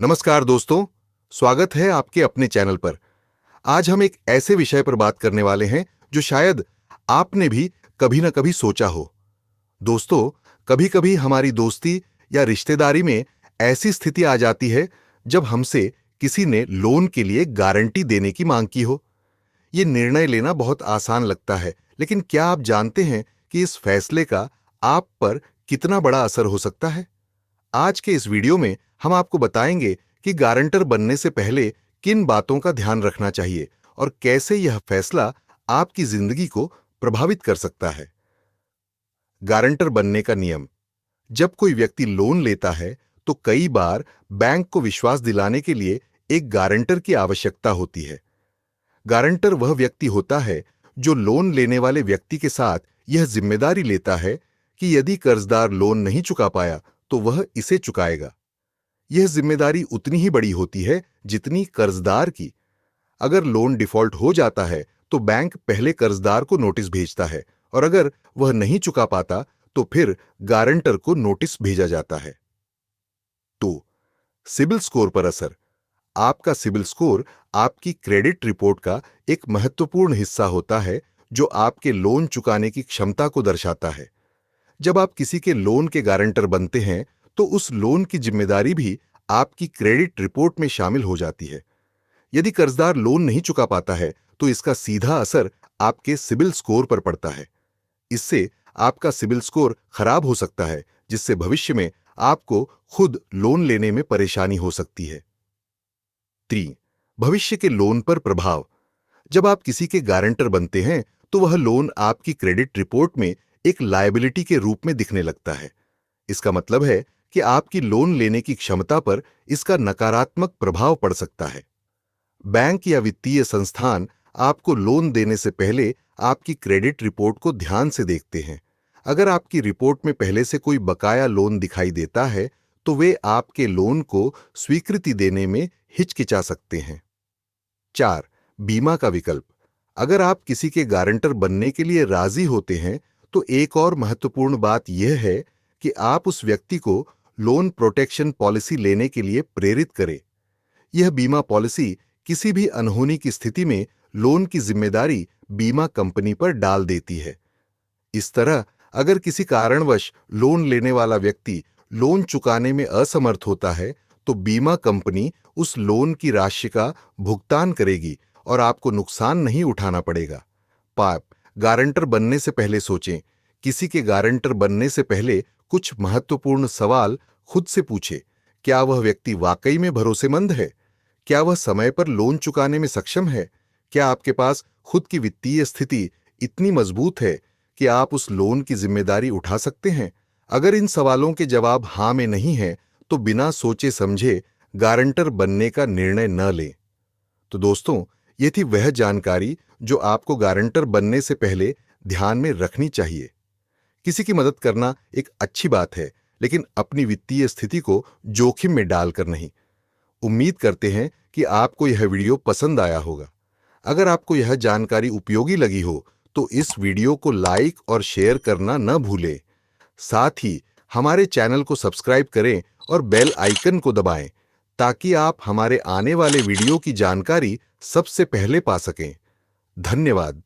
नमस्कार दोस्तों, स्वागत है आपके अपने चैनल पर। आज हम एक ऐसे विषय पर बात करने वाले हैं जो शायद आपने भी कभी ना कभी सोचा हो। दोस्तों, कभी कभी हमारी दोस्ती या रिश्तेदारी में ऐसी स्थिति आ जाती है जब हमसे किसी ने लोन के लिए गारंटी देने की मांग की हो। ये निर्णय लेना बहुत आसान लगता है, लेकिन क्या आप जानते हैं कि इस फैसले का आप पर कितना बड़ा असर हो सकता है? आज के इस वीडियो में हम आपको बताएंगे कि गारंटर बनने से पहले किन बातों का ध्यान रखना चाहिए और कैसे यह फैसला आपकी जिंदगी को प्रभावित कर सकता है। गारंटर बनने का नियम। जब कोई व्यक्ति लोन लेता है तो कई बार बैंक को विश्वास दिलाने के लिए एक गारंटर की आवश्यकता होती है। गारंटर वह व्यक्ति होता है जो लोन लेने वाले व्यक्ति के साथ यह जिम्मेदारी लेता है कि यदि कर्जदार लोन नहीं चुका पाया तो वह इसे चुकाएगा। यह जिम्मेदारी उतनी ही बड़ी होती है जितनी कर्जदार की। अगर लोन डिफॉल्ट हो जाता है तो बैंक पहले कर्जदार को नोटिस भेजता है और अगर वह नहीं चुका पाता तो फिर गारंटर को नोटिस भेजा जाता है। तो सिबिल स्कोर पर असर। आपका सिबिल स्कोर आपकी क्रेडिट रिपोर्ट का एक महत्वपूर्ण हिस्सा होता है जो आपके लोन चुकाने की क्षमता को दर्शाता है। जब आप किसी के लोन के गारंटर बनते हैं तो उस लोन की जिम्मेदारी भी आपकी क्रेडिट रिपोर्ट में शामिल हो जाती है। यदि कर्जदार लोन नहीं चुका पाता है तो इसका सीधा असर आपके सिबिल स्कोर पर पड़ता है। इससे आपका सिबिल स्कोर खराब हो सकता है, जिससे भविष्य में आपको खुद लोन लेने में परेशानी हो सकती है। 3. भविष्य के लोन पर प्रभाव। जब आप किसी के गारंटर बनते हैं तो वह लोन आपकी क्रेडिट रिपोर्ट में एक लायबिलिटी के रूप में दिखने लगता है। इसका मतलब है कि आपकी लोन लेने की क्षमता पर इसका नकारात्मक प्रभाव पड़ सकता है। बैंक या वित्तीय संस्थान आपको लोन देने से पहले आपकी क्रेडिट रिपोर्ट को ध्यान से देखते हैं। अगर आपकी रिपोर्ट में पहले से कोई बकाया लोन दिखाई देता है तो वे आपके लोन को स्वीकृति देने में हिचकिचा सकते हैं। 4. बीमा का विकल्प। अगर आप किसी के गारंटर बनने के लिए राजी होते हैं तो एक और महत्वपूर्ण बात यह है कि आप उस व्यक्ति को लोन प्रोटेक्शन पॉलिसी लेने के लिए प्रेरित करें। यह बीमा पॉलिसी किसी भी अनहोनी की स्थिति में लोन की जिम्मेदारी बीमा कंपनी पर डाल देती है। इस तरह अगर किसी कारणवश लोन लेने वाला व्यक्ति लोन चुकाने में असमर्थ होता है तो बीमा कंपनी उस लोन की राशि का भुगतान करेगी और आपको नुकसान नहीं उठाना पड़ेगा। पाप गारंटर बनने से पहले सोचें। किसी के गारंटर बनने से पहले कुछ महत्वपूर्ण सवाल खुद से पूछें। क्या वह व्यक्ति वाकई में भरोसेमंद है? क्या वह समय पर लोन चुकाने में सक्षम है? क्या आपके पास खुद की वित्तीय स्थिति इतनी मजबूत है कि आप उस लोन की जिम्मेदारी उठा सकते हैं? अगर इन सवालों के जवाब हाँ में नहीं है तो बिना सोचे समझे गारंटर बनने का निर्णय न लें। तो दोस्तों, ये थी वह जानकारी जो आपको गारंटर बनने से पहले ध्यान में रखनी चाहिए। किसी की मदद करना एक अच्छी बात है, लेकिन अपनी वित्तीय स्थिति को जोखिम में डालकर नहीं। उम्मीद करते हैं कि आपको यह वीडियो पसंद आया होगा। अगर आपको यह जानकारी उपयोगी लगी हो तो इस वीडियो को लाइक और शेयर करना न भूलें। साथ ही हमारे चैनल को सब्सक्राइब करें और बेल आइकन को दबाएं ताकि आप हमारे आने वाले वीडियो की जानकारी सबसे पहले पा सकें। धन्यवाद।